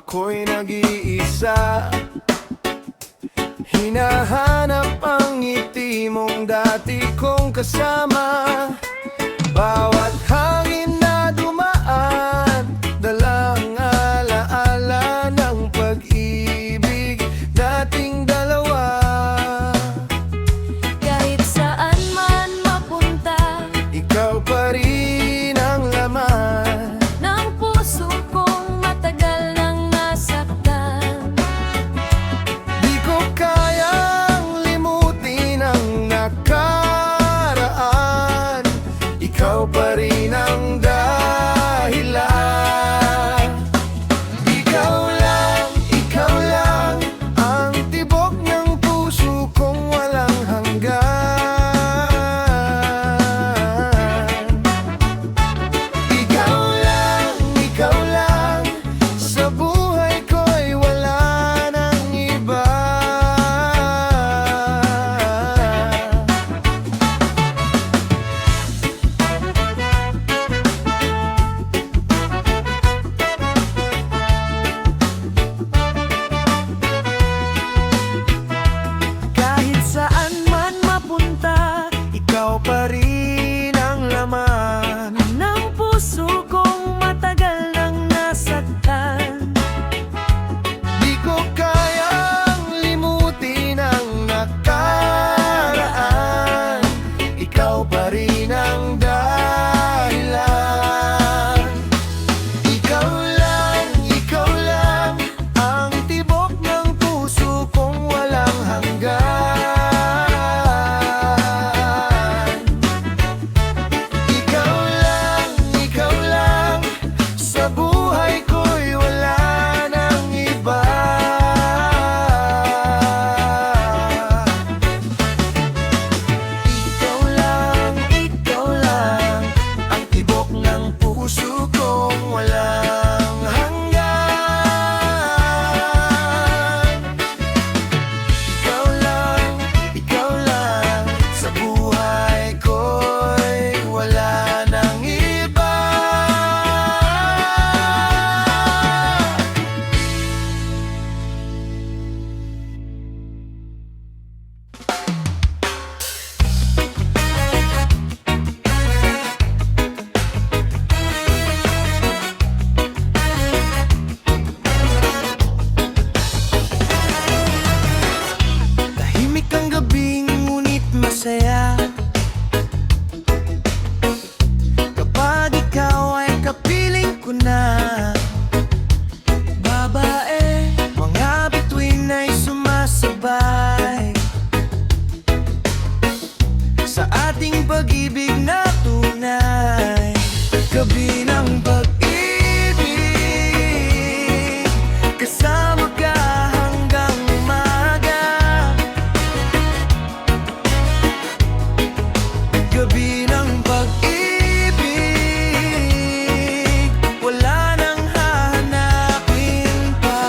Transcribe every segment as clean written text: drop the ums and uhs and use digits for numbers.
ako'y nag-iisa. Hinahanap ang ngiti mong dati kong kasama. Bawat hangin na dumaan, dalang alaala ng pag-ibig nating dalawa. Kahit saan man mapunta, Ikaw pa rin ang laman ng puso kong matagal nang nasaktan. Di ko kayang limutin ang nakaraan. Ikaw pa rin ang dahilan. Ikaw lang ang tibok ng puso kong walang hanggan. Ikaw lang, sa buhay ko'y wala nang iba. Kahit saan man mapunta, ikaw pa rin ang laman Ng puso kong matagal nang nasaktan. Di ko kayang limutin ang nakaraan. Ikaw pa rin ang dahilan. Ikaw lang ang tibok ng puso kong walang hanggan. Ikaw lang, sa buhay ko'y wala nang iba. Ikaw lang, ang tibok ng puso kong walang hanggan. Ikaw lang, sa buhay ko'y wala nang iba. Tahimik ang gabing ngunit masaya kapag ikaw ay kapiling ko na. Babae, mga bituin ay sumasabay sa ating pag-ibig na tunay. Gabi ng pag-ibig, kasama ka hanggang umaga. Gabi ng pag-ibig, wala nang hahanapin pa.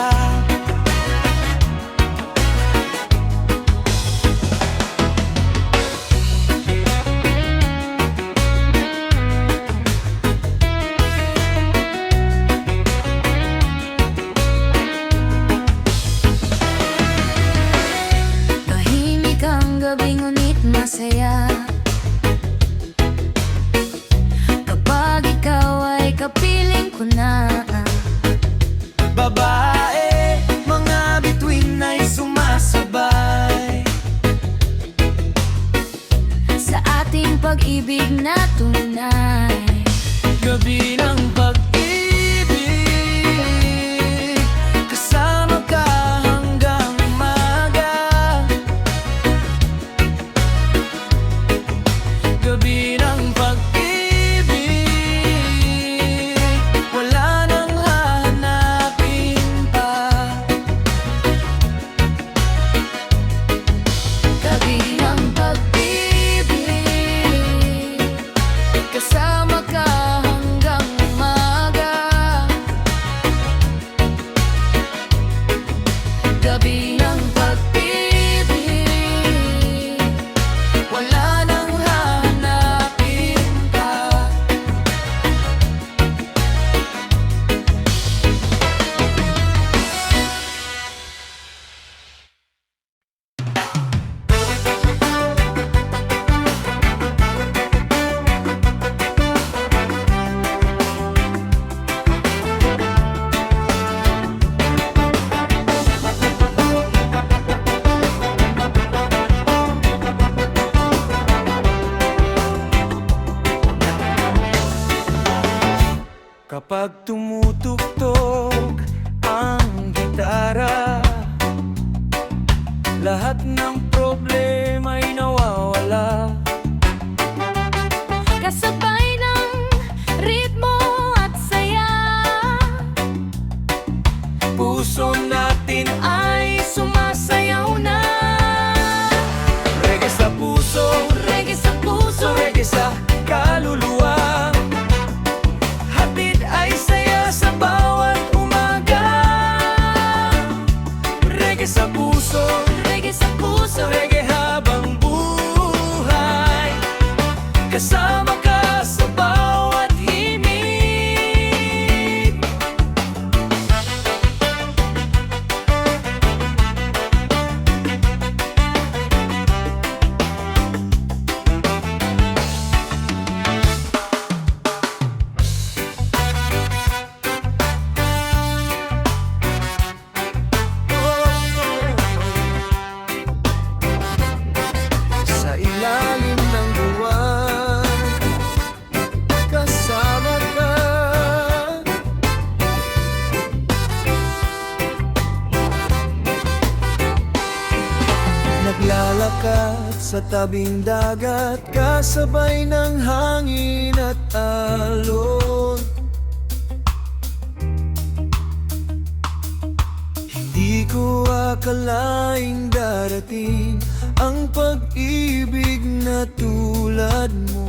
Tahimik ang gabi ngunit masaya kapag ikaw ay kapiling ko na. Babae, mga bituin ay sumasabay Sa ating pag-ibig na tunay. gabi ng pag-ibig, kasama ka hanggang umaga. Gabi ng pag-ibig, wala nang hahanapin pa. Gabi ng pag-ibig, kasama ka hanggang umaga. tumutugtog ang gitara, lahat ng problema'y nawawala. Kasabay ng ritmo at saya, Puso natin ay sumasayaw na. Reggae sa puso, reggae sa puso, reggae sa kaluluwa, hatid ay saya sa bawat umaga. Reggae sa puso, reggae sa puso, reggae habang buhay, kasama ka sa bawat himig. Sa ilalim ng buwan, kasama ka. Naglalakad sa tabing dagat, kasabay ng hangin at alon. Hindi ko akalaing darating ang pag-ibig na tulad mo.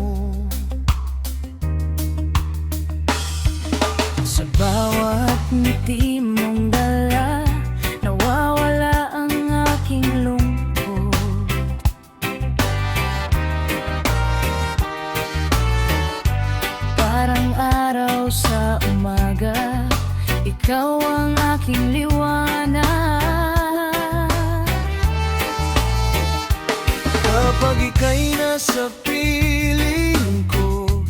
sa bawat ngiti mong dala, nawawala ang aking lungkot. Parang araw sa umaga, ikaw ang aking liwanag. Kapag ika'y nasa piling ko,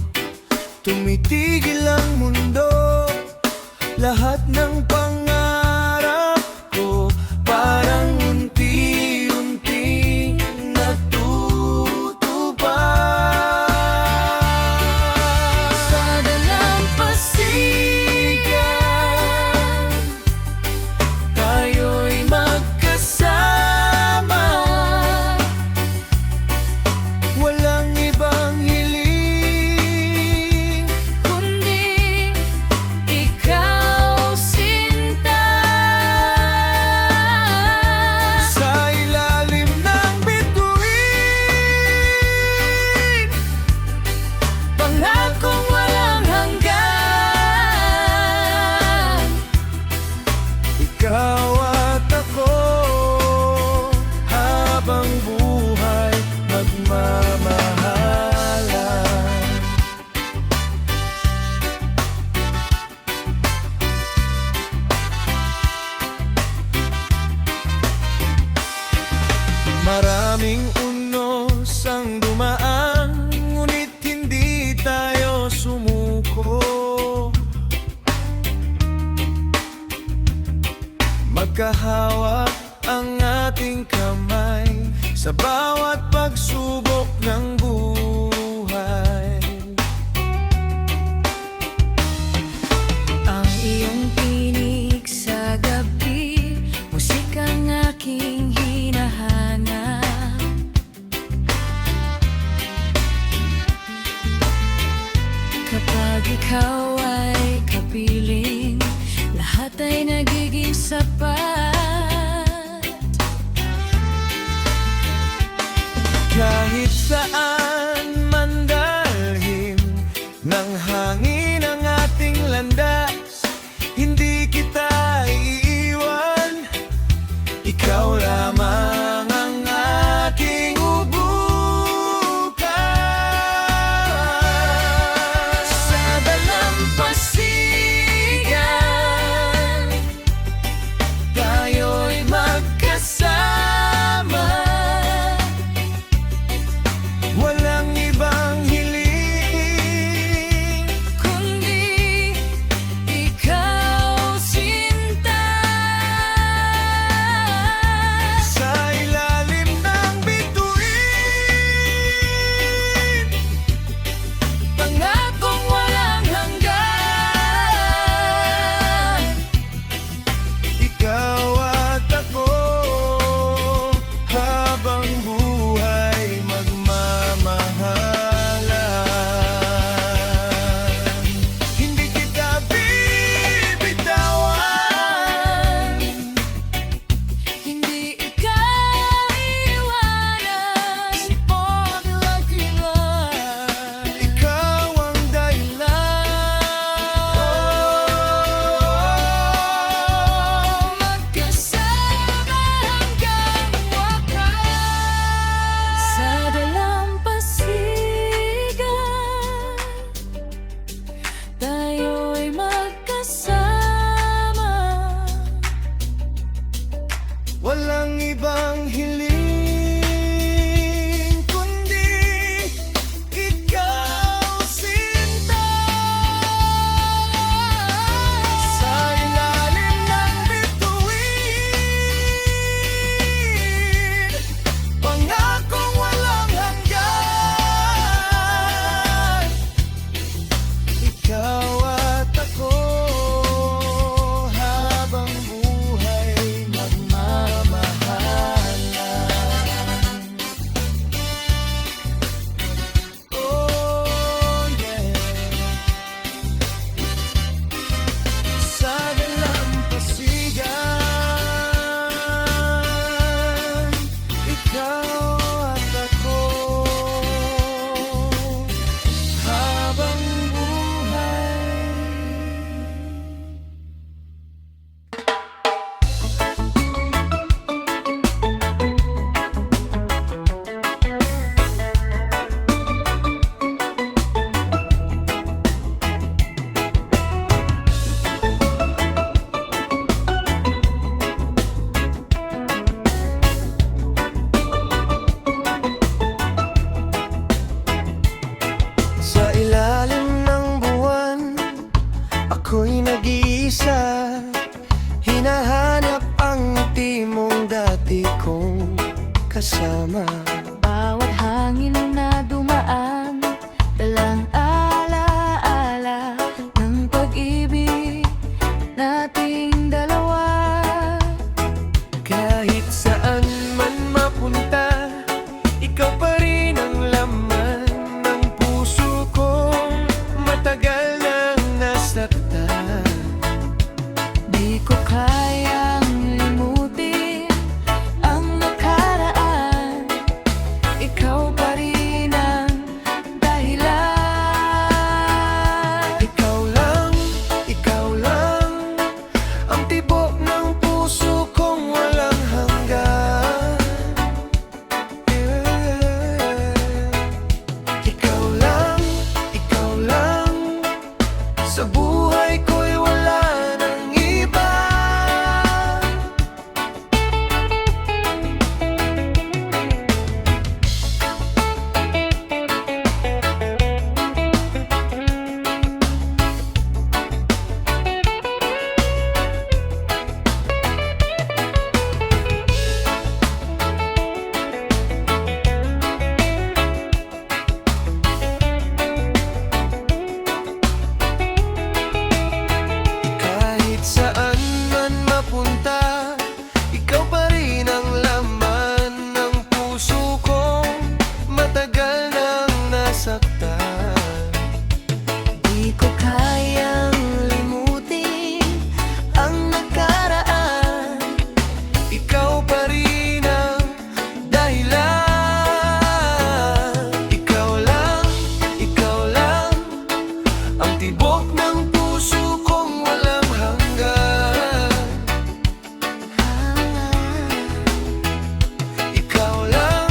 tumitigil ang mundo. Lahat ng pangarap ko parang unti-unting natutupad. Sa dalampasigan, Tayo'y magkasama, walang ibang hiling. kundi ikaw sinta. Sa ilalim ng bituin, Pangakong walang hanggan, ikaw at ako, habang buhay magmamahalan. Maraming unos ang dumaan, ngunit hindi tayo sumuko. Magkahawak ang ating kamay sa bawat pagsubok ng buhay. ang iyong tinig sa gabi, musikang aking hinahanap. Kapag ikaw ay kapiling, lahat ay nagiging sapat. Kahit saan man dalhin ng hangin ang ating landas, hindi kita iiwan. Ikaw lamang ang aking ubukan. Sa dalampasigan, kasama. Bawat hangin na dumaan, dalang alaala ng pag-ibig nating dalawa. Kahit saan man mapunta, ikaw pa rin ang laman ng puso ko. Matagal nang nasaktan, Di ko kayang limutin ang nakaraan. Ikaw pa rin ang dahilan. ikaw lang ang tibok ng puso kong walang hanggan. Ikaw lang, sa buhay ko'y wala nang iba. Kahit saan man mapunta, ikaw pa rin ang laman ng puso ko. Matagal nang nasaktan, Di ko kayang limutin ang nakaraan. ikaw pa rin ang dahilan. Ikaw lang ang tibok ng puso kong walang hanggan. Ikaw lang,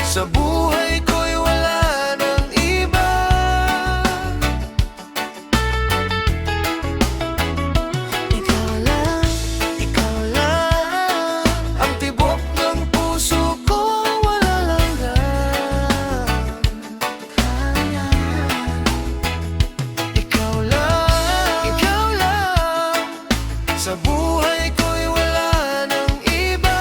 sa buhay ko'y wala nang iba. Ikaw lang, Ang tibok ng puso ko walang hanggan. Ikaw lang, sa buhay ko'y wala nang iba.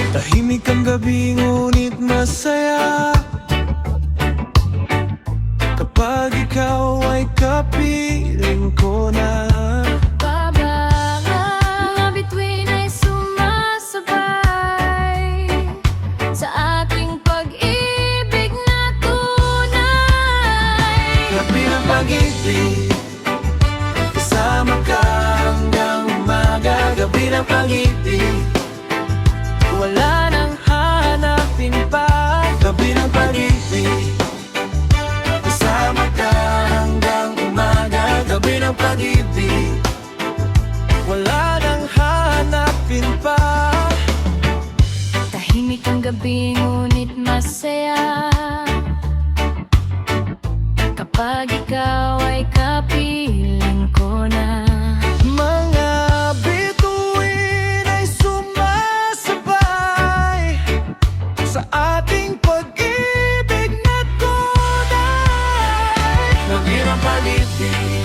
Tahimik ang gabi ngunit masaya kapag ikaw ay kapiling ko na. Mga bituin ay sumasabay sa ating pag-ibig na tunay. Gabi ng pag-ibig, kasama ka hanggang umaga. Gabi ng pag-ibig, wala nang hanapin pa. Gabi ng pag-ibig, kasama ka hanggang umaga. Gabi ng pag-ibig, wala nang hanapin pa. Tahimik ang gabi ngunit masaya kapag ikaw ay kapiling ko na. Mga bituin ay sumasabay sa ating pag-ibig na tunay. Gabi ng pag-ibig,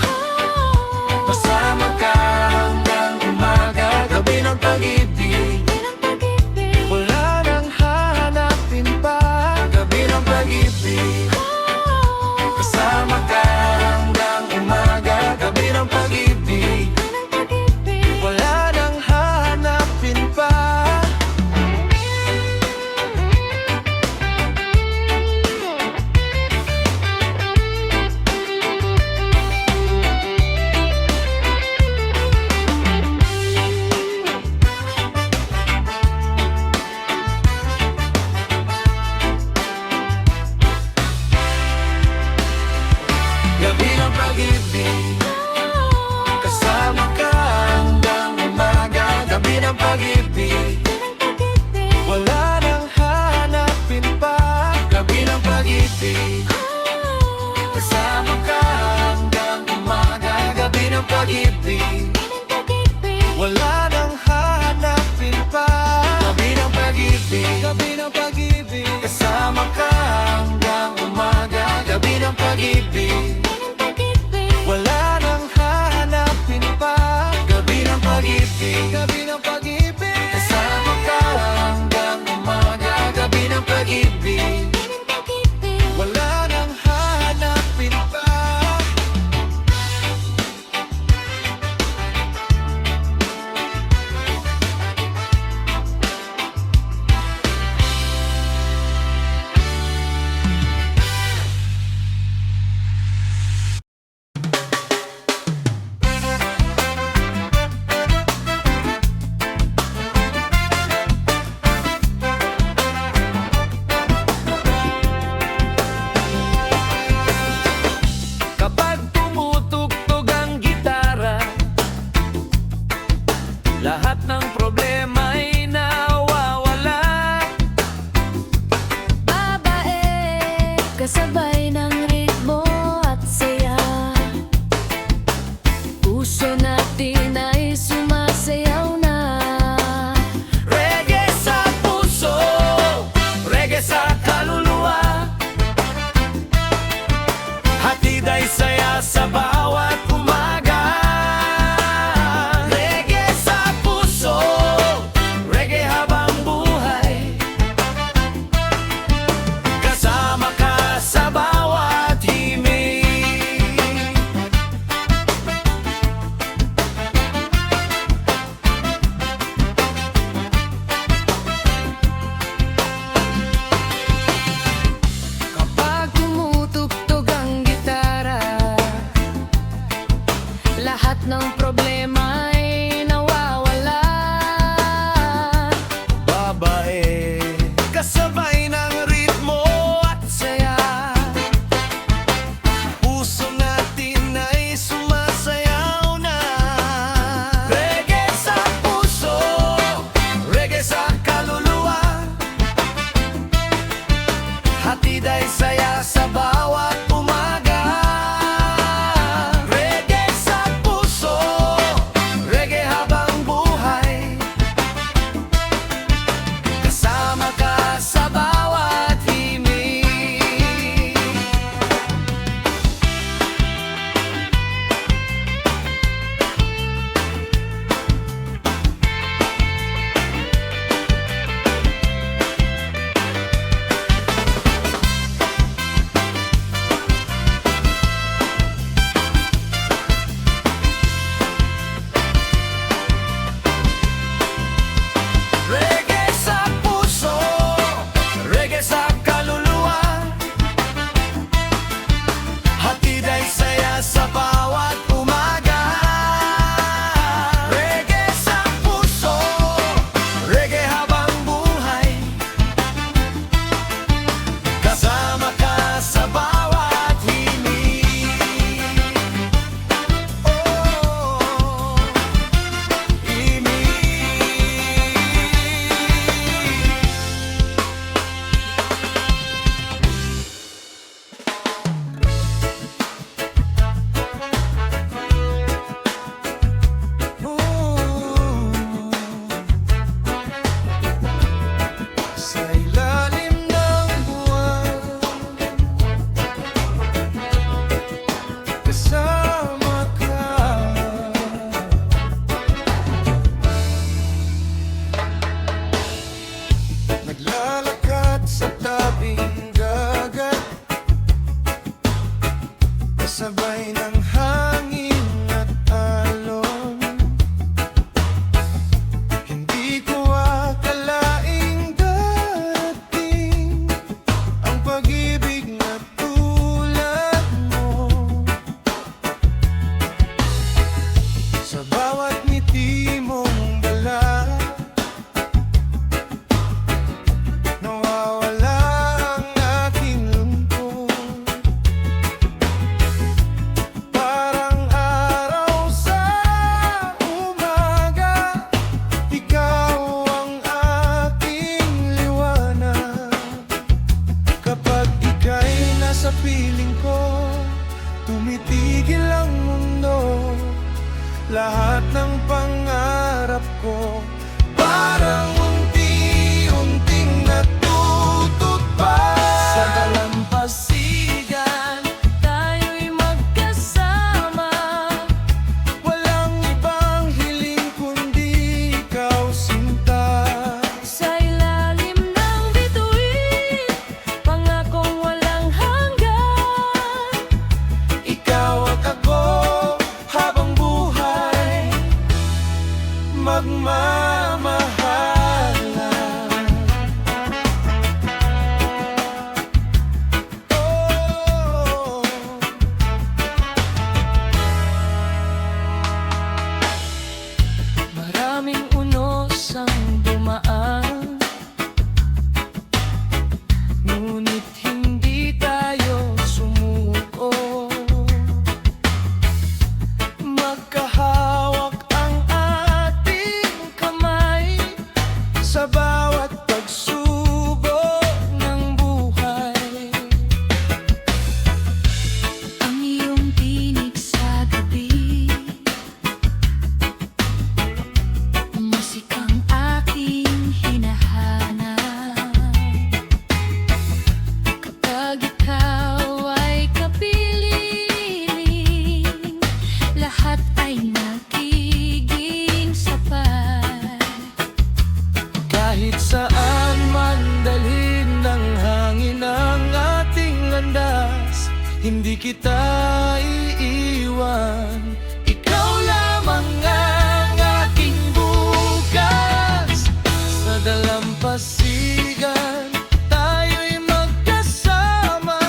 kasama ka hanggang umaga. Gabi ng pag-ibig, wala nang hahanapin pa. Gabi ng pag-ibig, kasama ka ng pag-ibig, wala nang hahanapin pa. Gabi ng pag-ibig, gabi ng pag-ibig, kasama ka hanggang umaga. Gabi ng pag-ibig, wala nang hahanapin pa. Gabi ng pag-ibig, gabi ng pag-ibig, kasama ka hanggang umaga. Gabi ng pag-ibig, wala nang hahanapin pa. Kapag tumutugtog ang gitara, lahat ng problema'y nawawala. Babae, kasabay ng ritmo at saya. Puso natin ay sumasayaw na. Reggae sa puso, reggae sa kaluluwa, hatid ay saya sa bawat umaga. Reggae sa puso, reggae habang buhay, kasama ka sa bawat himig. Kapag tumutugtog ang gitara, lahat ng problema ay nawawala. Babae, kasabay ng ritmo at saya, puso natin ay sumasayaw na. Reggae sa puso, reggae sa kaluluwa, hatid ay saya sa bawat umaga. Reggae sa puso, lahat ng pangarap ko parang unti-unting natutupad. Sa dalampasigan, tayo'y magkasama. Walang ibang hiling kundi ikaw, sinta. Sa ilalim ng bituin, pangakong walang hanggan. Ikaw at ako habang buhay magmamahalan. Oh, Maraming unos ang dumaan, ngunit hindi tayo sumuko. magkahawak ang ating kamay sa bawat pagsubok Ng buhay, ang iyong tinig sa gabi, musikang aking hinahanap. Kapag ikaw ay kapiling, lahat ay nagiging sapat. kahit saan man dalhin ng hangin ang ating landas. Hindi kita iiwan, ikaw lamang ang aking bukas. Sa dalampasigan, tayo'y magkasama.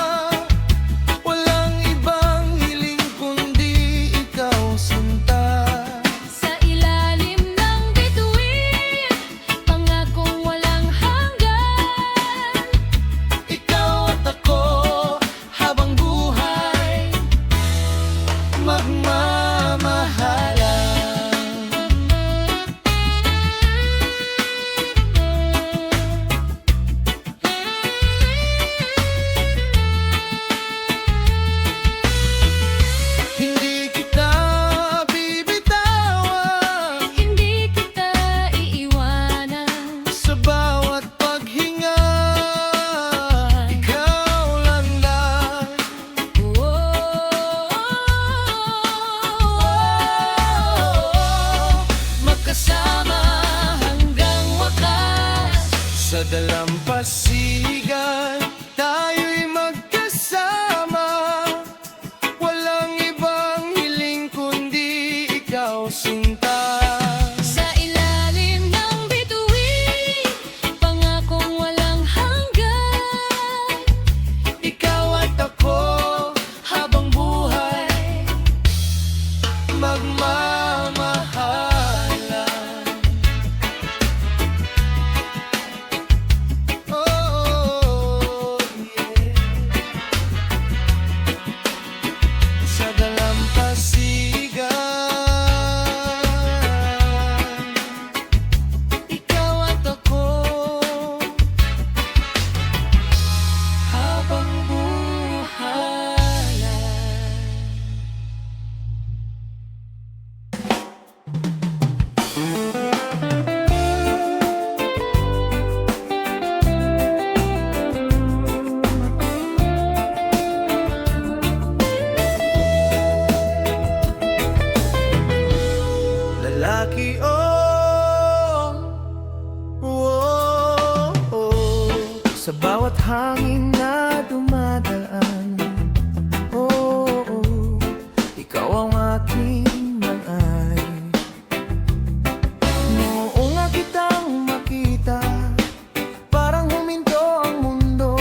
Walang ibang hiling kundi ikaw, sinta. Sa ilalim ng bituin, pangakong walang hanggan. Ikaw at ako habang buhay magmamahalan. Hindi kita bibitawan Hindi kita iiwanan. sa bawat paghinga. Ikaw lang Magkasama hanggang wakas. sa dalampasigan, tayo'y magkasama. Walang ibang hiling kundi ikaw, sinta. Sa ilalim ng bituin, pangakong walang hanggan. Ikaw at ako habang buhay magmamahalan. Oh, yeah. Sa dalampasigan, ikaw at ako habang buhay. Lalaki, oh, oh, oh, sa bawat hangin na dumadaan. Oh, oh, ikaw ang aking mangay. Noong nga kitang makita, parang huminto ang mundo.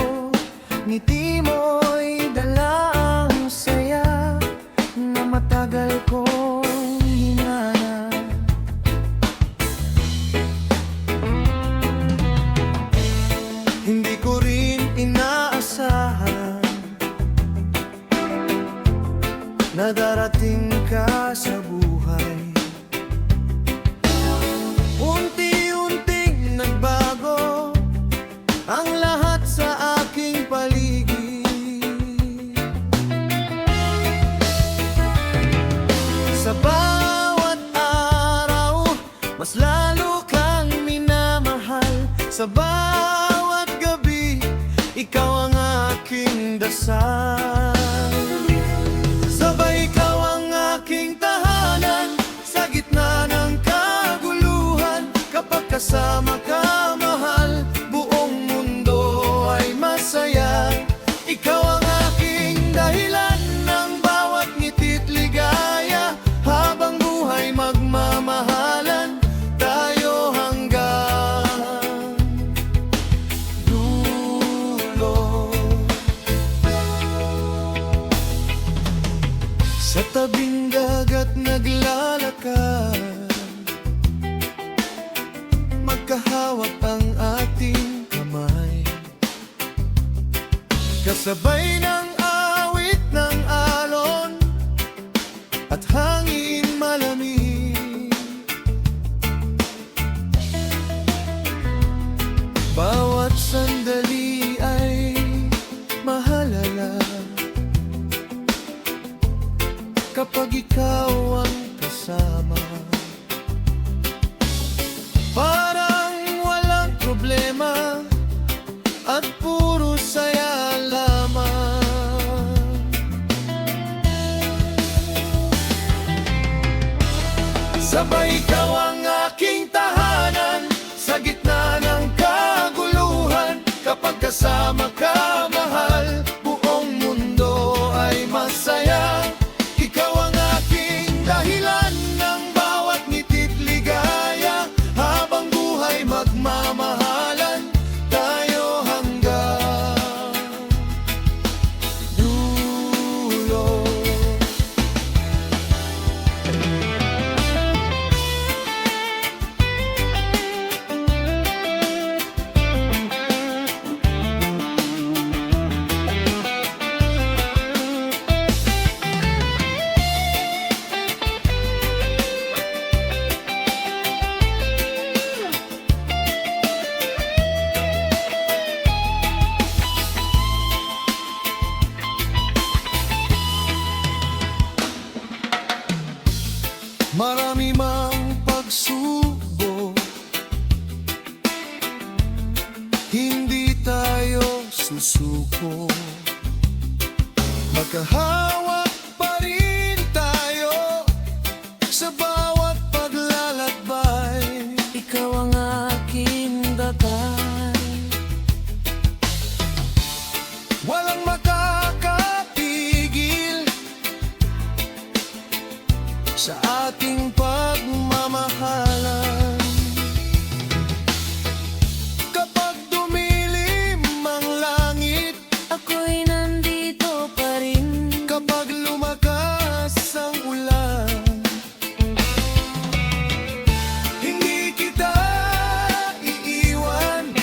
Ngiti mo'y dala ang saya na matagal kong hinanap. Hindi ko rin mas lalo kang minamahal. Sa bawat gabi, ikaw ang aking dasal. Sabay ikaw ang aking tahanan, sa gitna ng kaguluhan. Kapag kasama ka, mahal, buong mundo ay masaya. Ikaw ang aking dahilan ng bawat ngiti't ligaya. Habang buhay magmamahalan tayo hanggang dulo. Sa tabing dagat naglalakad, magkahawak ang ating kamay. Kasabay ng awit ng alon at hangin malamig. Bawat sandali ay mahalala kapag ikaw ang kasama. Parang walang problema at puro saya lamang. Sabay ikaw ang aking tahanan, sa gitna ng kaguluhan. Kapag kasama ka, mahal, buong mundo ay masaya. Ikaw ang aking dahilan ng bawat ngiti't ligaya. Habang buhay magmamahalan tayo hanggang dulo. Marami mang pagsubok, hindi tayo susuko. Magkahawak pa rin tayo sa bawat paglalakbay. Ikaw ang aking datay, walang makakapigil sa ating pagmamahalan. Kapag dumilim ang langit, Ako'y nandito pa rin. kapag lumakas ang ulan, hindi kita iiwan.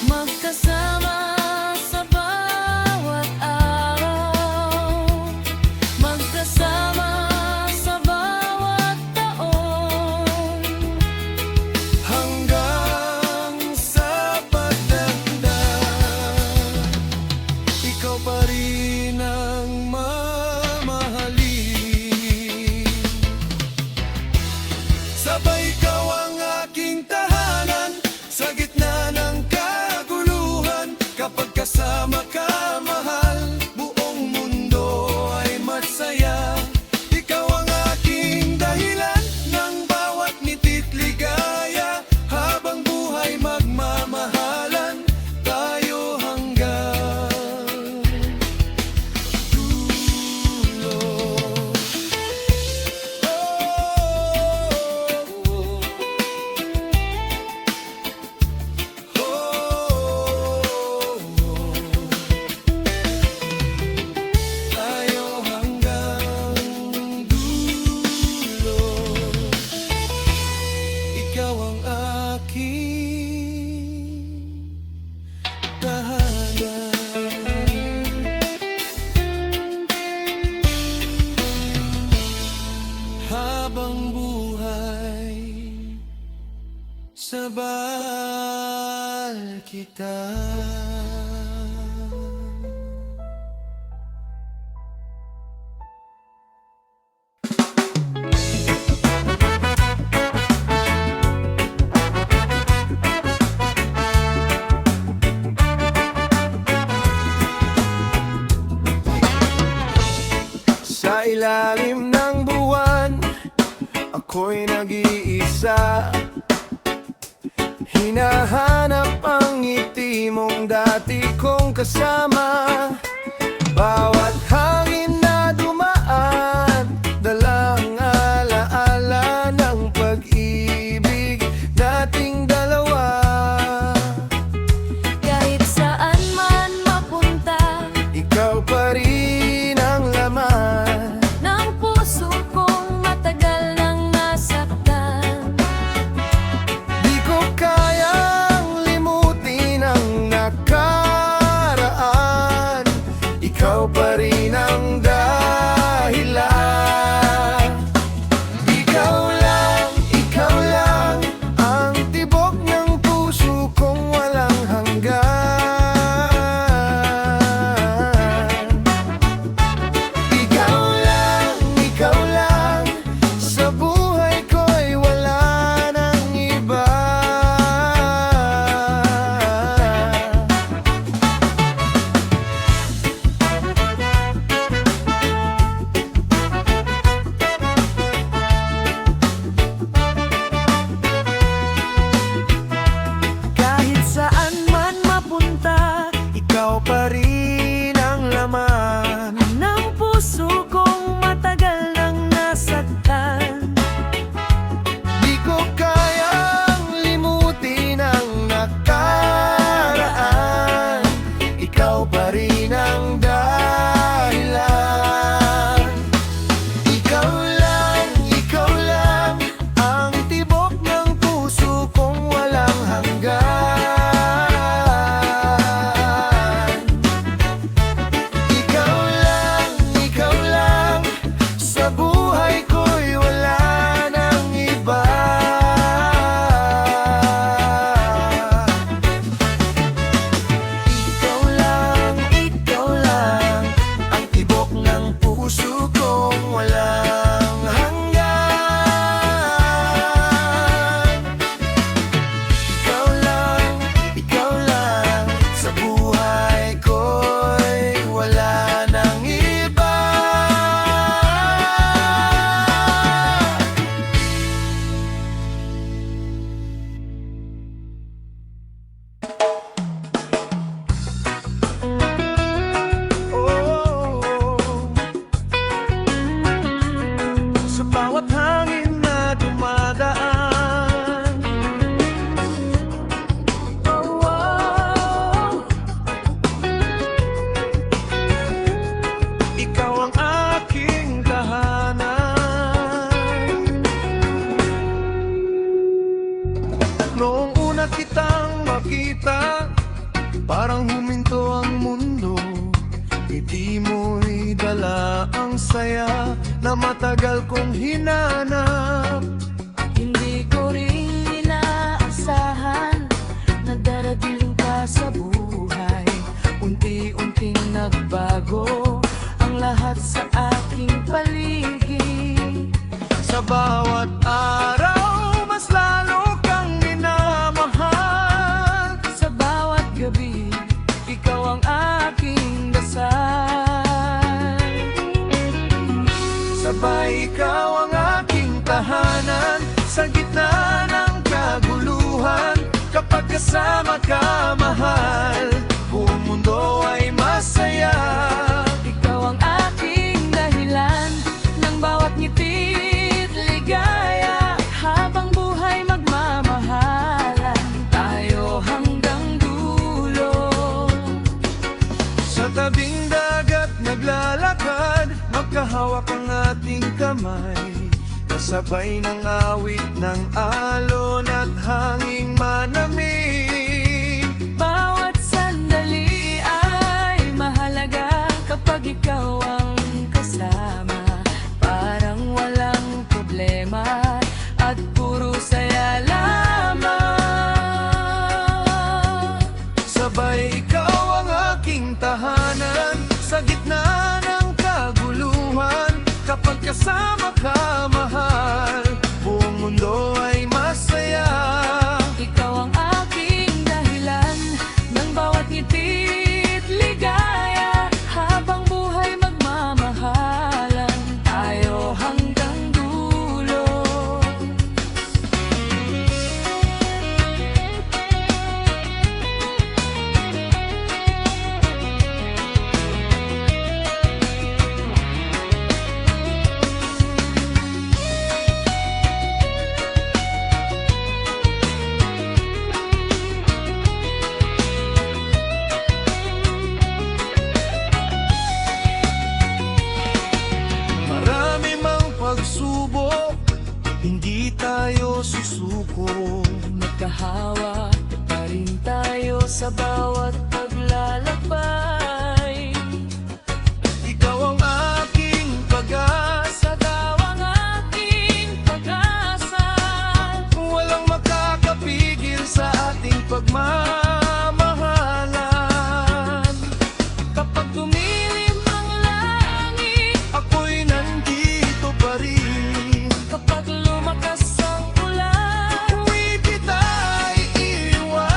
Magkasama sa bawat araw, magkasama sa bawat taon, Hanggang sa pagtanda, ikaw pa rin ang mamahalin. Sabay ikaw ang aking tahanan, sa gitna ng kaguluhan. Kapag kasama ka, mahal, buong mundo ay masaya. Ikaw ang aking dahilan ng bawat ngiti't ligaya. Habang buhay magmamahalan tayo hanggang dulo. Tayo hanggang dulo. Ikaw ang aking tahanan. Habang buhay, sabal kita. ako'y nag-iisa. Hinahanap ang ngiti mong dati kong kasama. Bawat hangin na dumaan, dalang alaala ng pag-ibig nating dalawa. Kahit saan man mapunta, Ikaw pa rin ang laman ng puso kong matagal nang nasaktan. Di ko kayang limutin ang nakaraan. Ikaw pa rin ang dahilan. Ikaw lang ang tibok ng puso kong walang hanggan. Ikaw lang, sa buhay ko'y wala nang iba. Kahit saan man mapunta, ikaw pa rin ang laman Ng puso kong matagal nang nasaktan. Di ko kayang limutin ang nakaraan. Ikaw pa rin ang dahilan. Ikaw lang ang tibok ng puso kong walang hanggan. Ikaw lang, sa buhay ko'y wala nang iba. Ikaw lang, ang tibok ng puso kong walang hanggan. Ikaw lang, sa buhay ko'y wala nang iba. Sa bawat hangin na dumadaan, ikaw ang aking tahanan. Noong una kitang makita, parang huminto ang mundo. Ngiti mo'y dala ang saya na matagal kong hinanap. Hindi ko rin inaasahan na darating ka sa buhay. Unti-unting nagbago ang lahat sa aking paligid. Sa bawat araw, mas lalo kang minamahal. Sa bawat gabi, ikaw ang aking dasal. Sabay ikaw ang aking tahanan sa gitna ng kaguluhan. Kapag kasama ka, mahal, buong mundo ay masaya. Ikaw ang aking dahilan ng bawat ngiti't ligaya. Habang buhay magmamahalan tayo hanggang dulo. Sa tabing dagat naglalakad, magkahawak ang ating kamay. Kasabay ng awit ng alon at hanging manamig. Bawat sandali ay mahalaga kapag ikaw ang kasama. Parang walang problema at puro saya lamang. Sabay ikaw ang aking tahanan sa gitna ng kaguluhan. Kapag kasama ka, mahal, buong mundo ay masaya. Ikaw ang aking dahilan ng bawat ngiti't ligaya. Habang buhay magmamahal Hindi tayo susuko. Magkahawa pa rin tayo sa bawat paglalakbay. Ikaw ang aking pag-asa, Ikaw ang aking pag-asa. walang makakapigil sa ating pagmamahalan. Kapag dumilim ang langit, Ako'y nandito pa rin. kapag lumakas ang ulan, Di kita iiwan.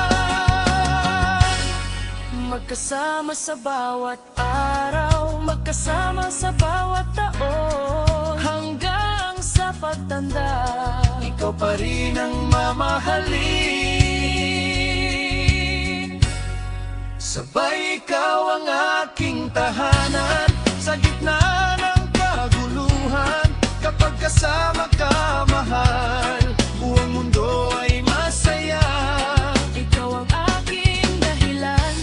magkasama sa bawat araw, magkasama sa bawat taon, hanggang sa pagtanda. Ikaw pa rin ang mamahalin. Sabay ikaw ang aking tahanan sa gitna ng kaguluhan. Kapag kasama ka, mahal, buong mundo ay masaya. Ikaw ang aking dahilan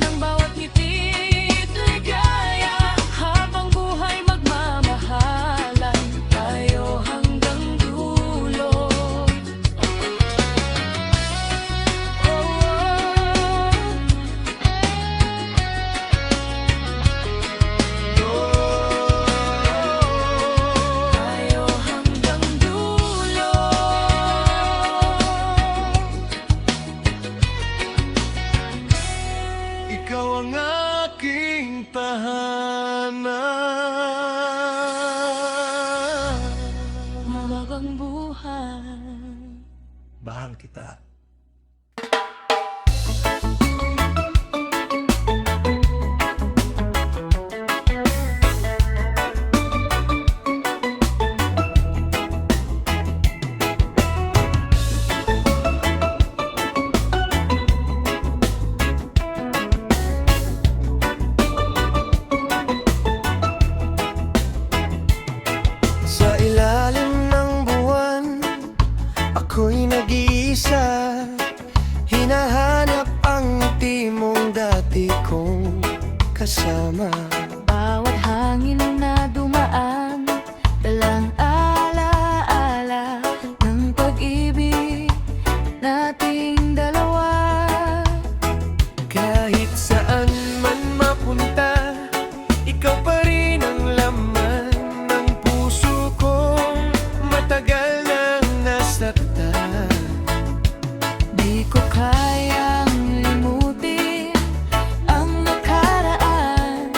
ng bawat ngiti't ligaya. Habang buhay magmamahalan tayo hanggang dulo. Tayo hanggang dulo. Ikaw ang aking tahanan. Mabagang buhay. Bahal kita. Sa ilalim ng buwan, ako'y nag-iisa. Hinahanap ang ngiti mong dati kong kasama. Bawat hangin na dumaan, dalang alaala ng pag-ibig nating dalawa. Kahit saan man mapunta, ikaw pa rin ang laman ng puso kong matagal nang nasaktan. Di ko kayang limutin ang nakaraan.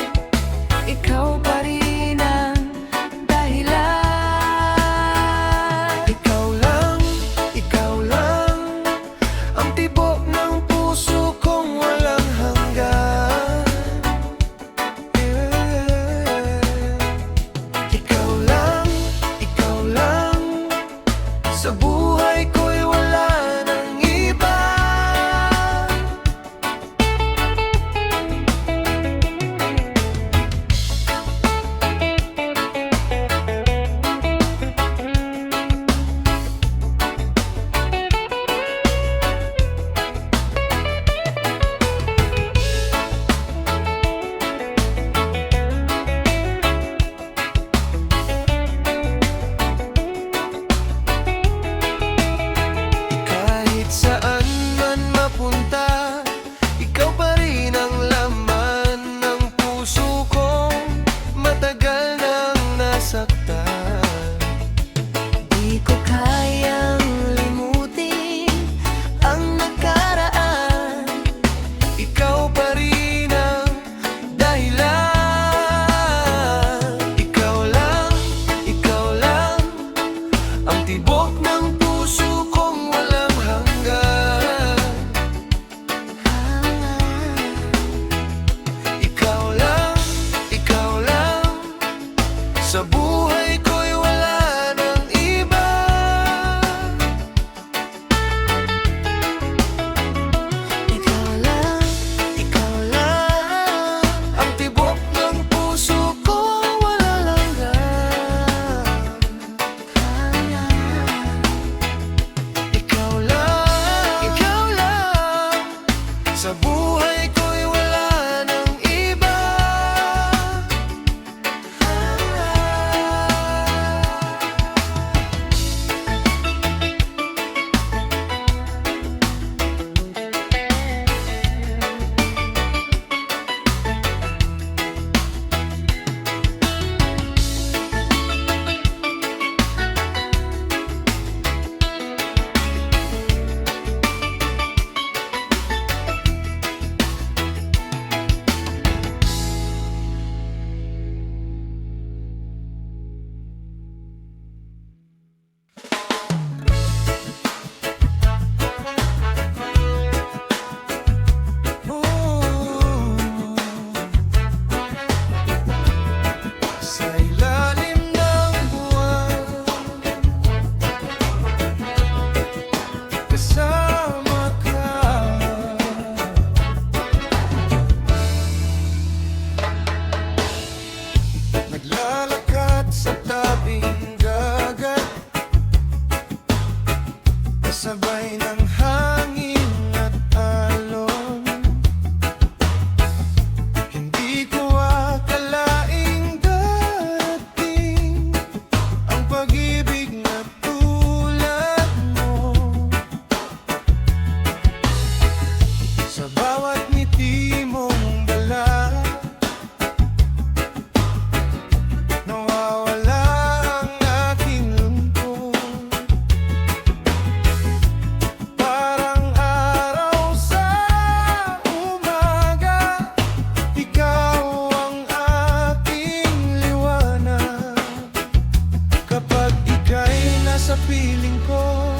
sa piling ko,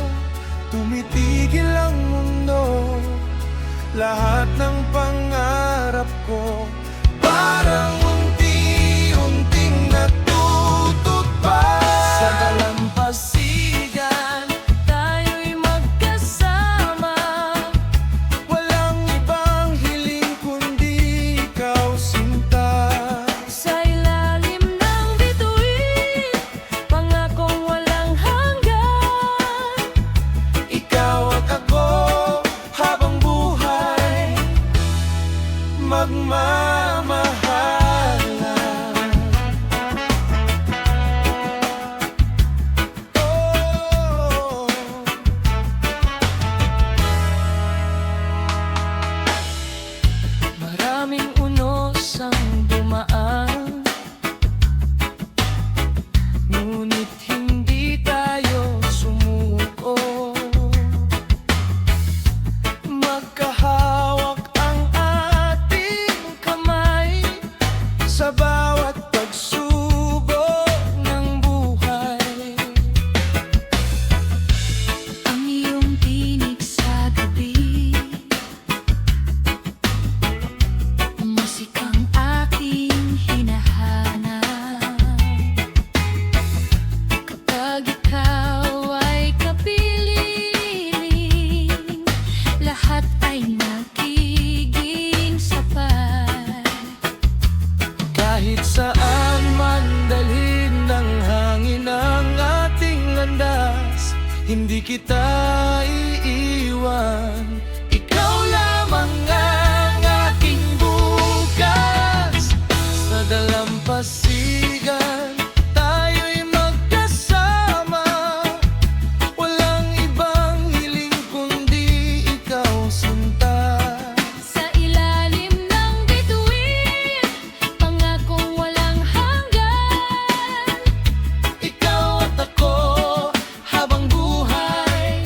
tumitigil ang mundo. Lahat ng pangarap ko parang unti-unting natutupad. Sa dalampasigan, Tayo'y magkasama. walang ibang hiling kundi ikaw, sinta. Sa ilalim ng bituin, pangakong walang hanggan. Ikaw at ako habang buhay, magmamahalan. Oh, Maraming unos ang dumaan, ngunit hindi tayo sumuko. magkahawak ang ating kamay sa bawat pagsubok ng buhay. Ang iyong tinig sa gabi, musikang aking hinahanap. Kapag ikaw ay kapiling, lahat ay nagiging sapat. Kahit saan man dalhin ng hangin ang ating landas, hindi kita iiwan. Ikaw lamang ang aking bukas. Sa dalampasigan, tayo'y magkasama. Walang ibang hiling kundi ikaw, sinta. Sa ilalim ng bituin, pangakong walang hanggan. Ikaw at ako habang buhay,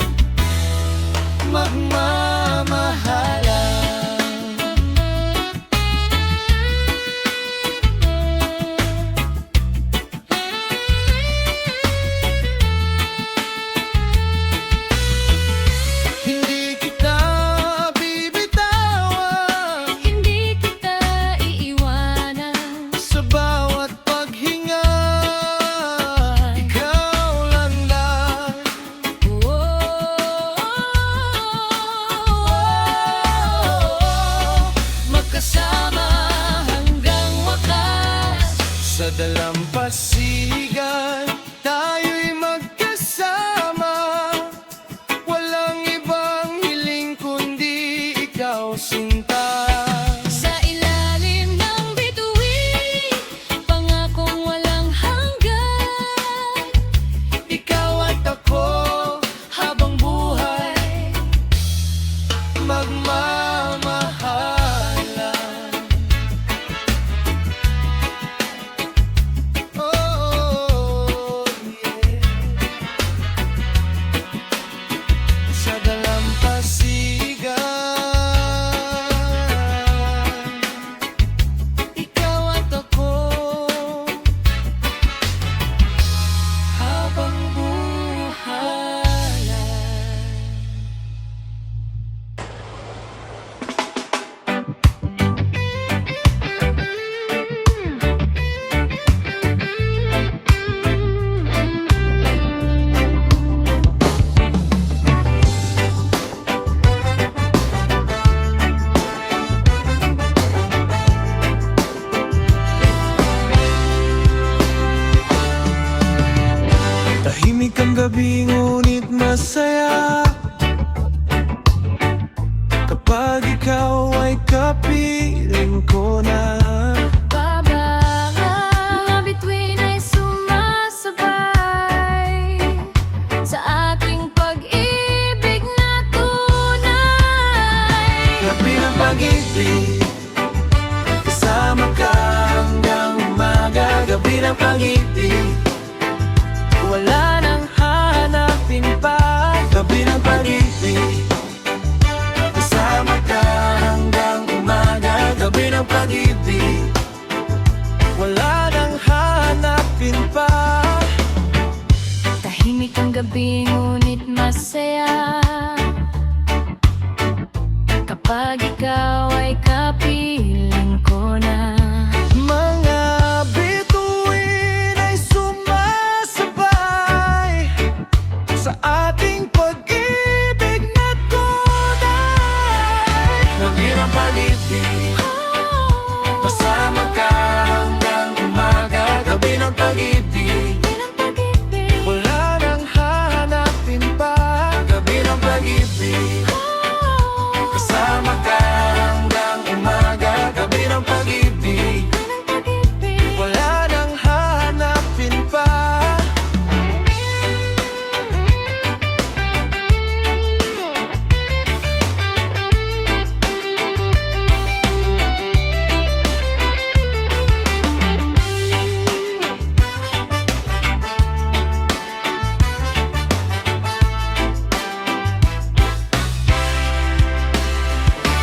magmamahalan. Hindi kita bibitawan Hindi kita iiwanan. sa bawat paghinga. Ikaw lang lang. Magkasama hanggang wakas. Sa dalampasigan, tayo'y magkasama. Walang ibang hiling kundi ikaw, sinta. Sa ilalim ng bituin, pangakong walang hanggan. Ikaw at ako habang buhay, magmamahalan. Oh, yeah. Sa dalampasigan, ikaw at ako habang buhay. Tahimik ang gabi ngunit masaya kapag ikaw ay kapiling ko na. Mga bituin ay sumasabay sa ating pag-ibig na tunay. Gabi ng pag-ibig, kasama ka hanggang umaga. Gabi ng pag-ibig, wala nang hanapin pa. Gabi ng pag-ibig, kasama ka hanggang umaga. Gabi ng pag-ibig, wala nang hanapin pa. Tahimik ang gabi ngunit masaya kapag ikaw ay kapiling ko na. Mga bituin ay sumasabay sa ating pag-ibig na tunay. Nangirang pag-ibig, kasama ka hanggang umaga. Gabi ng pag-ibig, wala nang hahanapin pa. Gabi ng pag-ibig, kasama ka hanggang umaga. Gabi ng pag-ibig, wala nang hahanapin pa.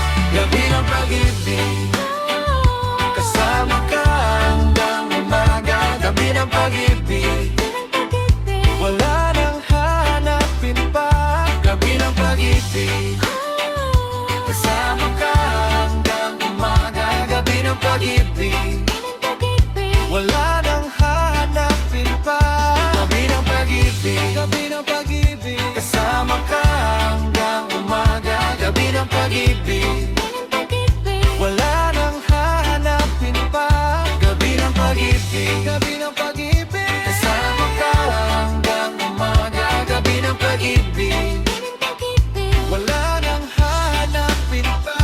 Gabi ng pag-ibig, kasama ka hanggang umaga. Gabi ng pag-ibig, wala nang hahanapin pa. Gabi ng pag-ibig, kasama ka hanggang umaga. Gabi ng pag-ibig, wala nang hahanapin pa. Gabi ng pag-ibig, gabi ng pag-ibig, kasama ka hanggang umaga. Gabi ng pag-ibig, wala nang hahanapin pa. Gabi ng pag-ibig, gabi ng pag-ibig, kasama ka hanggang umaga. Gabi ng pag-ibig, wala nang hahanapin pa.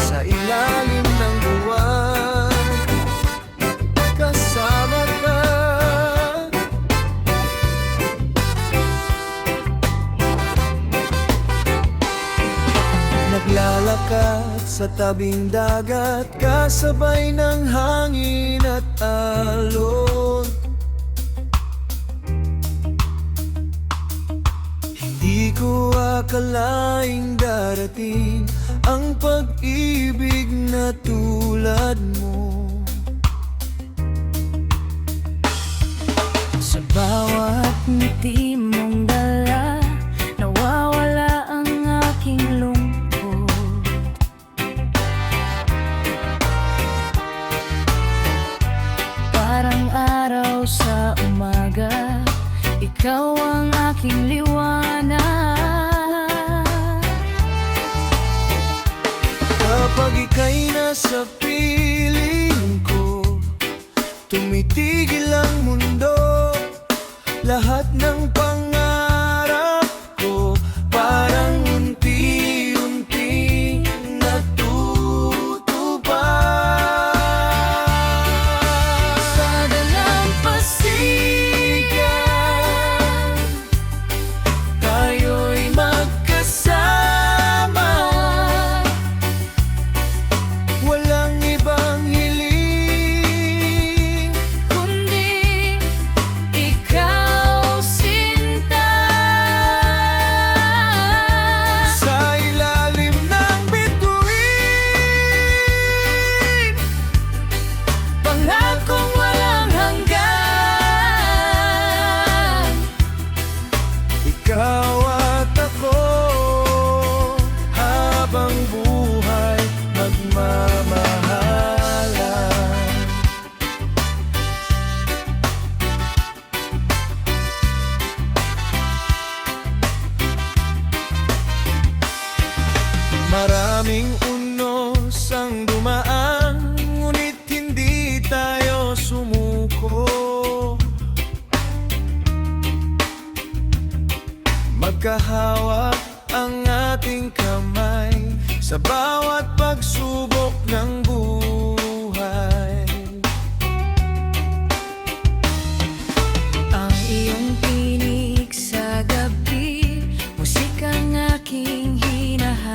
Sa ilalim ng buwan, kasama ka. Naglalakad sa tabing dagat, kasabay ng hangin at alon. Hindi ko akalaing darating ang pag-ibig na tulad mo. Sa bawat ngiti mong dala, nawawala ang aking lungkot. Parang araw sa umaga, ikaw ang aking liwanag. Kapag ika'y nasa piling ko, tumitigil ang mundo. Lahat ng pangarap ko parang unti-unting natutupad. Sa dalampasigan, Tayo'y magkasama, walang ibang hiling. kundi ikaw sinta. Sa ilalim ng bituin, Pangakong walang hanggan, ikaw at ako, habang buhay magmamahalan. Maraming unos ang dumaan, ngunit hindi tayo sumuko. Magkahawak ang ating kamay sa bawat pagsubok ng buhay. ang iyong tinig sa gabi, musikang aking hinahanap.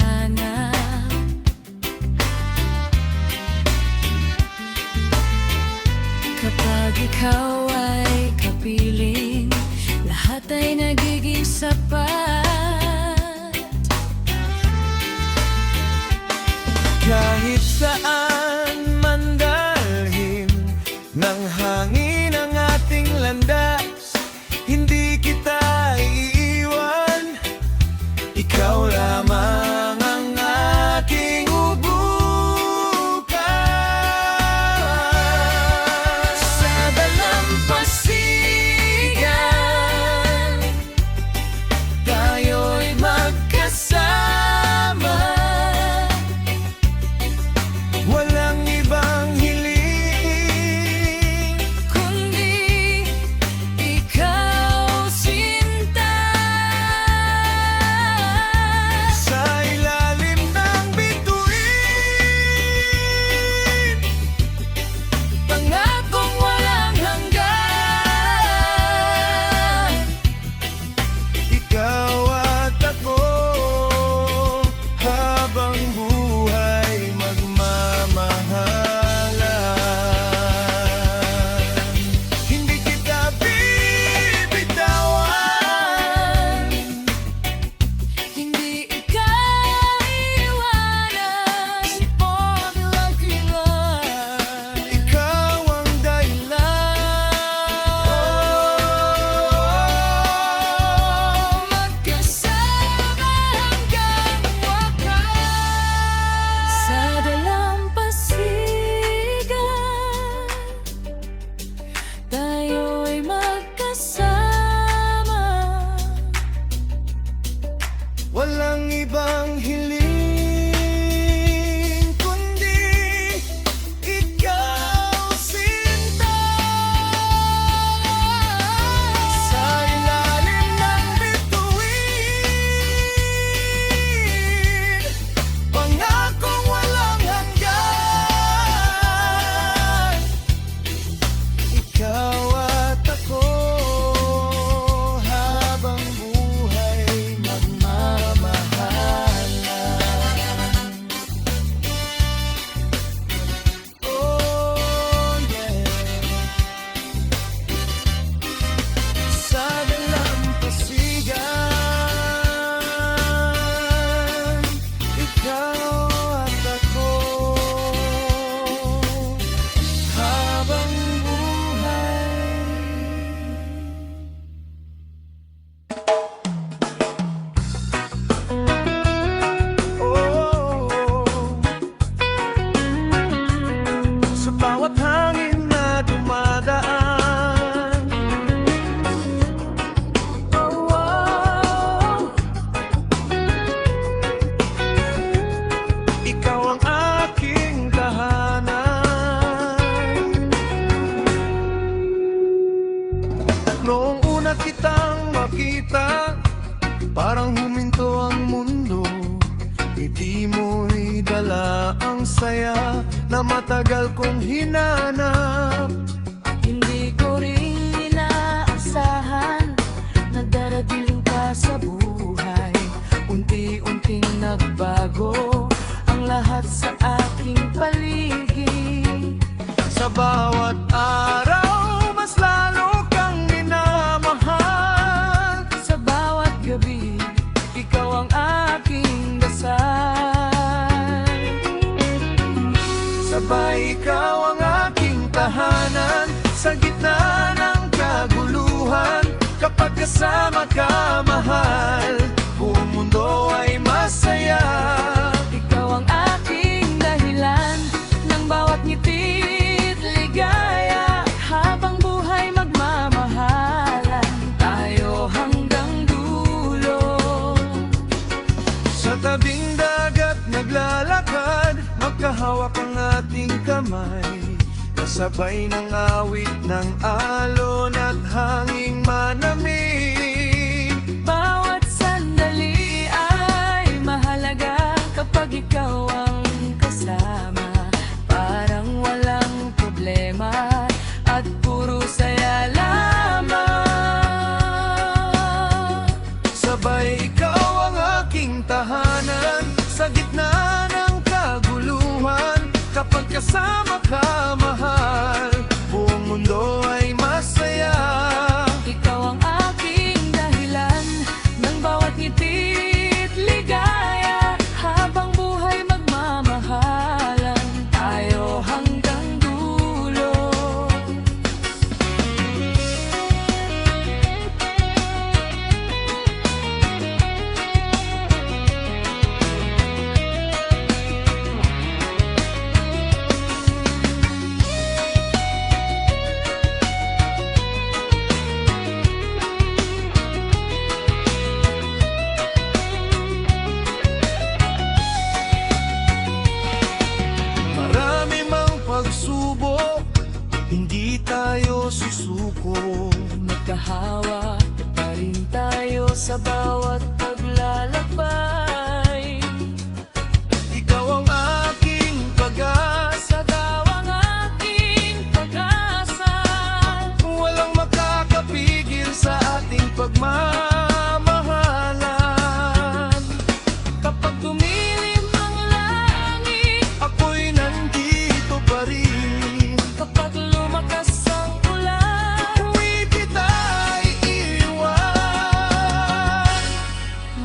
saya na matagal kong hinanap. Hindi ko rin inaasahan na darating ka sa buhay. Unti-unting nagbago ang lahat sa aking paligid. Sa bawat araw, mas lalo kang minamahal. Sa bawat gabi, ikaw ang aking dasal. Sabay ikaw ang aking tahanan sa gitna ng kaguluhan. Kapag kasama ka, mahal, buong mundo ay masaya. Ikaw ang aking dahilan ng bawat ngiti't ligaya. Habang buhay magmamahalan tayo hanggang dulo. Sa tabing dagat naglalakad, magkahawak ang ating kamay. Kasabay ng awit ng alon at hanging manamig. Bawat sandali ay mahalaga kapag ikaw ang kasama. Parang walang problema at puro saya lamang. Sabay ikaw ang aking tahanan sa gitna ng kaguluhan. Kapag kasama ka, mahal, buong mundo ay masaya. Ikaw ang aking dahilan ng bawat ngiti't ligaya. Habang buhay magmamahalan tayo hanggang dulo. Marami mang pagsubok, hindi tayo susuko. Magkahawak pa rin tayo sa bawat paglalakbay. Ikaw ang aking pag-asa, Ikaw ang aking pag-asa. walang makakapigil sa ating pagmamahalan. Kapag dumilim ang langit, Ako'y nandito pa rin. kapag lumakas ang ulan, Huwag kita iiwan.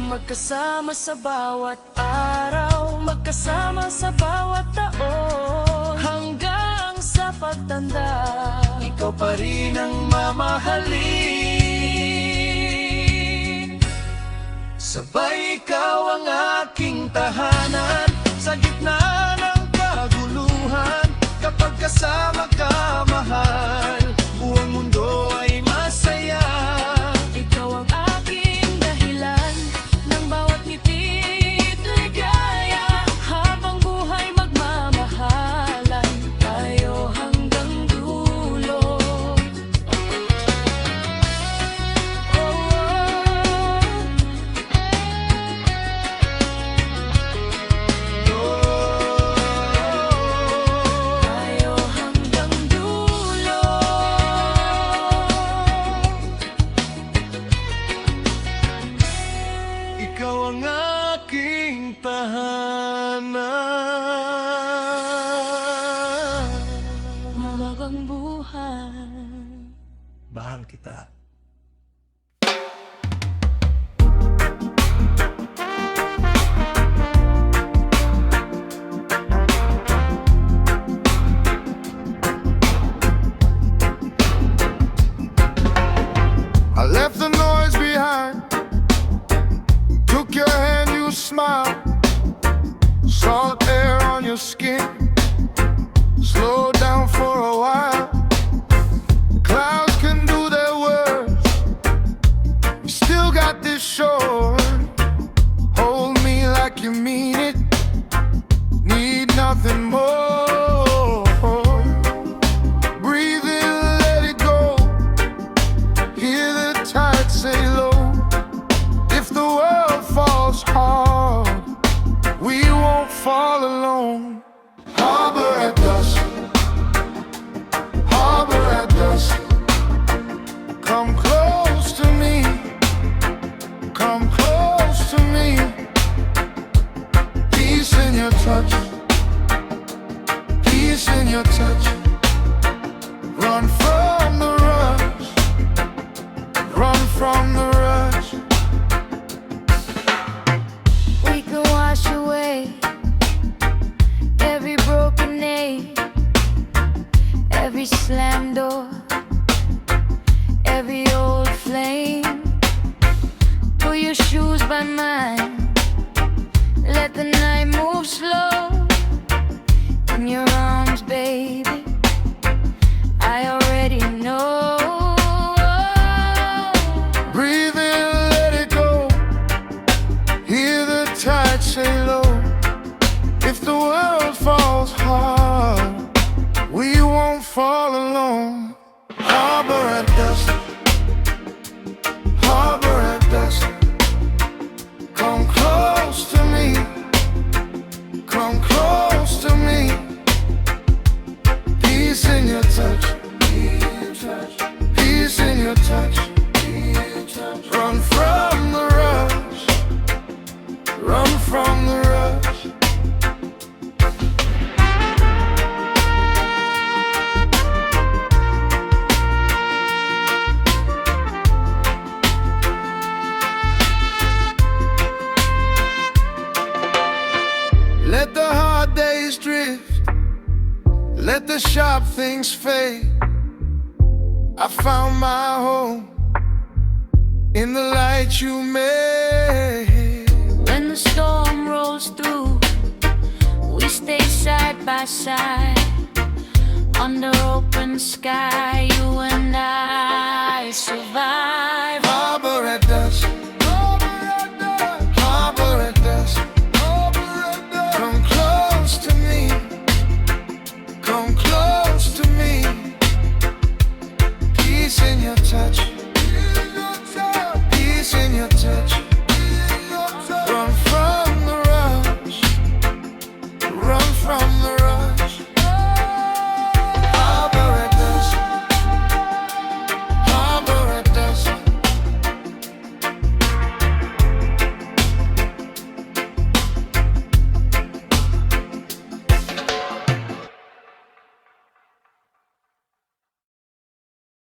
magkasama sa bawat araw, magkasama sa bawat taon, hanggang sa pagtanda. Ikaw pa rin ang mamahalin. Sabay ikaw ang aking tahanan sa gitna ng kaguluhan. Kapag kasama ka, mahal, buong mundo ay masaya. Ikaw ang aking dahilan ng bawat ngiti't ligaya. Habang buhay magmamahalan tayo hanggang dulo. Tayo hanggang dulo. Ikaw ang aking tahanan. Mawagang buhay. Mahal kita. I left the noise behind. Took your hand, you smiled. Salt air on your skin. Slow down for a while. Clouds can do their worst. You still got this shore. Hold me like you mean it. Need nothing more. Breathe in, let it go. Hear the tide say low. If the world falls hard, we won't fall alone. your touch, peace in your touch. Run from the rush, run from the rush. We can wash away every broken name, every slammed door, every old flame. Put your shoes by mine, let the night move slow. In your arms, baby, I already know. Breathe in, let it go. Hear the tide say low. If the world falls hard, we won't fall alone. Harbor at dusk, harbor at dusk. Come close to me, come close to me. Peace in your touch, peace in your touch. Run from the rush, run from the rush. Let the hard days drift, let the sharp things fade. I found my home in the light you made. When the storm rolls through, we stay side by side. Under open sky, you and I survive. Harbor at dusk,